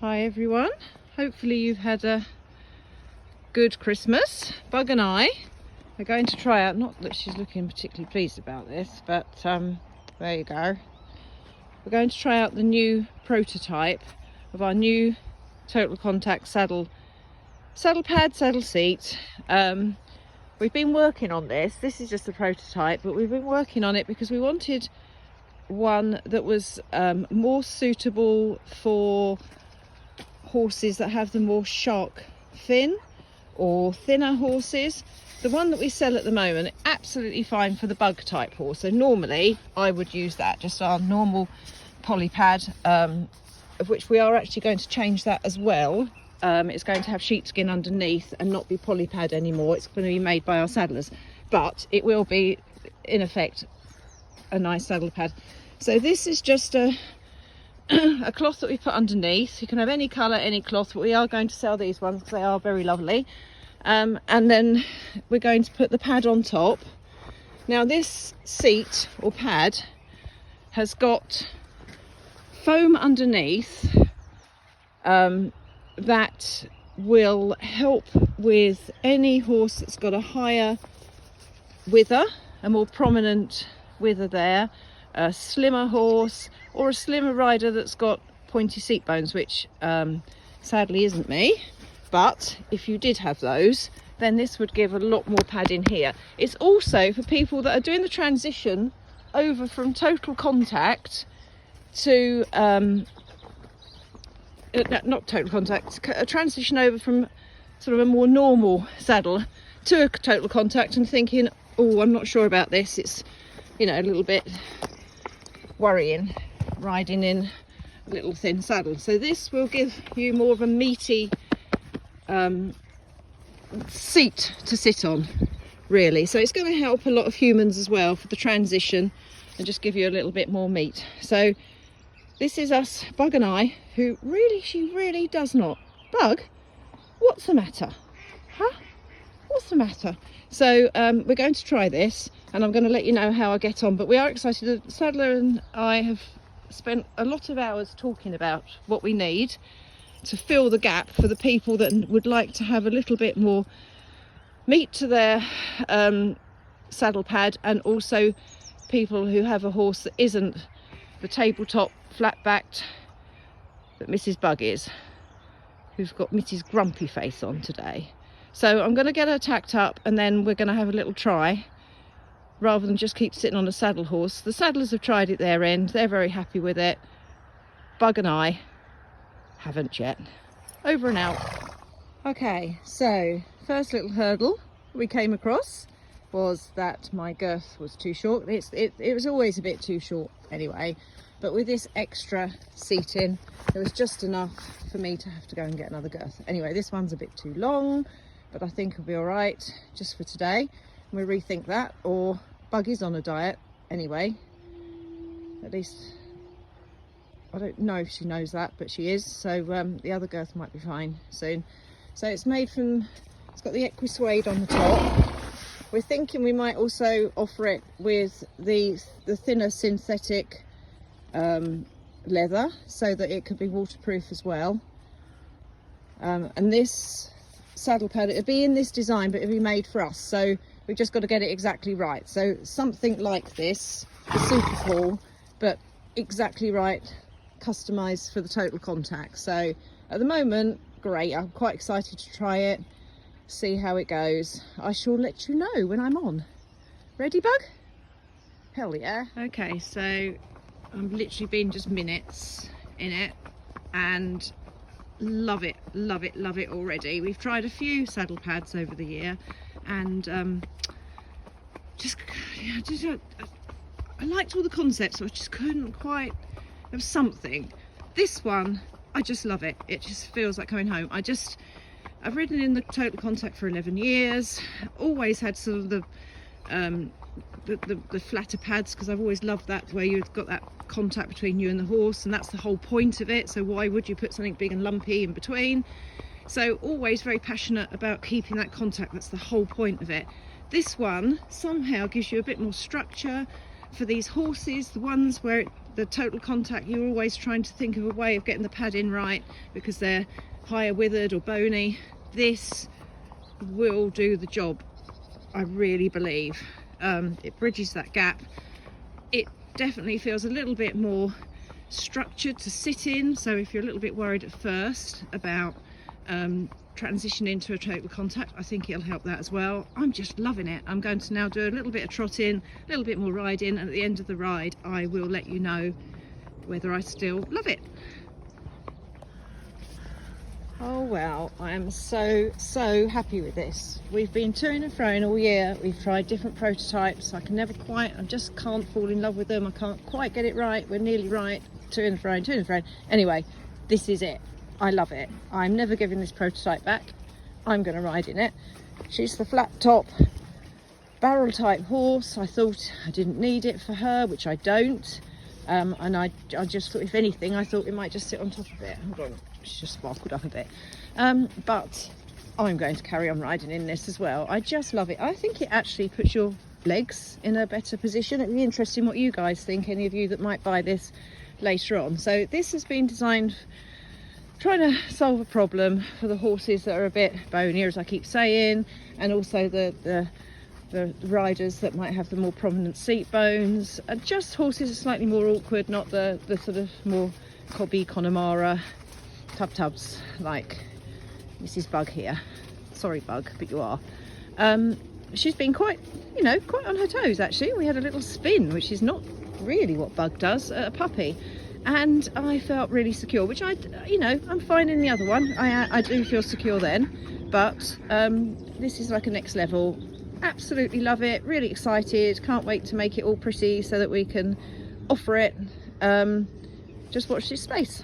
Hi everyone, hopefully you've had a good Christmas. Bug and I are going to try out, not that she's looking particularly pleased about this, but there you go. We're going to try out the new prototype of our new Total Contact saddle pad, saddle seat. We've been working on this. This is just a prototype, but we've been working on it because we wanted one that was more suitable for horses that have the more shark fin or thinner horses. The one that we sell at the moment, absolutely fine for the bug type horse. So normally I would use that, just our normal poly pad, of which we are actually going to change that as well. It's going to have sheepskin underneath and not be poly pad anymore. It's going to be made by our saddlers, but it will be in effect a nice saddle pad. So this is just a cloth that we put underneath. You can have any colour, any cloth, but we are going to sell these ones because they are very lovely. And then we're going to put the pad on top. Now this seat or pad has got foam underneath that will help with any horse that's got a higher wither, a more prominent wither there, a slimmer horse, or a slimmer rider that's got pointy seat bones, which sadly isn't me. But if you did have those, then this would give a lot more pad in here. It's also for people that are doing the transition over from Total Contact to not Total Contact, a transition over from sort of a more normal saddle to a Total Contact and thinking, oh, I'm not sure about this. It's, you know, a little bit worrying riding in a little thin saddle. So this will give you more of a meaty seat to sit on, really. So it's going to help a lot of humans as well for the transition and just give you a little bit more meat. So this is us, Bug and I, who really, she really does not. Bug, what's the matter? Huh? What's the matter? So we're going to try this and I'm going to let you know how I get on, but we are excited. The saddler and I have spent a lot of hours talking about what we need to fill the gap for the people that would like to have a little bit more meat to their saddle pad, and also people who have a horse that isn't the tabletop flat-backed that Mrs. Bug is, who's got Mitty's grumpy face on today. So I'm going to get her tacked up and then we're going to have a little try rather than just keep sitting on a saddle horse. The saddlers have tried it their end, they're very happy with it. Bug and I haven't yet. Over and out. Okay, so first little hurdle we came across was that my girth was too short. It was always a bit too short anyway, but with this extra seating there was just enough for me to have to go and get another girth. Anyway, this one's a bit too long, but I think it'll be all right just for today. We'll rethink that, or Buggy's on a diet anyway. At least I don't know if she knows that, but she is. So the other girth might be fine soon. So it's made from, it's got the Equisuede on the top. We're thinking we might also offer it with the thinner synthetic leather so that it could be waterproof as well. And this saddle pad, it'll be in this design, but it'll be made for us. So we've just got to get it exactly right. So something like this is super cool, but exactly right, customized for the Total Contact. So at the moment, great. I'm quite excited to try it, see how it goes. I shall let you know when I'm on. Ready, Bug? Hell yeah. Okay, so I've literally been just minutes in it and love it, love it, love it already. We've tried a few saddle pads over the year and I liked all the concepts, so I just couldn't quite, there was something. This one, I just love it. It just feels like coming home. I've ridden in the Total Contact for 11 years, always had sort of the flatter pads, because I've always loved that, where you've got that contact between you and the horse, and that's the whole point of it. So why would you put something big and lumpy in between? So always very passionate about keeping that contact. That's the whole point of it. This one somehow gives you a bit more structure for these horses, the ones where The total contact, you're always trying to think of a way of getting the pad in right because they're higher withered or bony. This will do the job, I really believe. It bridges that gap. It definitely feels a little bit more structured to sit in, so if you're a little bit worried at first about transitioning to a total contact, I think it'll help that as well. I'm just loving it. I'm going to now do a little bit of trotting, a little bit more riding, and at the end of the ride I will let you know whether I still love it. Oh wow, I am so happy with this. We've been to-ing and fro-ing all year. We've tried different prototypes. I just can't fall in love with them. I can't quite get it right. We're nearly right. To-ing and fro-ing, to-ing and fro-ing. Anyway, this is it. I love it. I'm never giving this prototype back. I'm going to ride in it. She's the flat top barrel type horse. I thought I didn't need it for her, which I don't. And I just thought, if anything, I thought it might just sit on top of it. Hold on, she just sparkled up a bit. But I'm going to carry on riding in this as well. I just love it. I think it actually puts your legs in a better position. It'd be interesting what you guys think, any of you that might buy this later on. So this has been designed trying to solve a problem for the horses that are a bit bonier, as I keep saying, and also the riders that might have the more prominent seat bones, and just horses are slightly more awkward, not the sort of more cobby Connemara tubs like Mrs. Bug here. Sorry Bug, but you are. She's been quite on her toes actually. We had a little spin, which is not really what Bug does at a puppy, and I felt really secure, which I'm fine in the other one. I do feel secure then, but this is like a next level. Absolutely love it, really excited, can't wait to make it all pretty so that we can offer it. Just watch this space.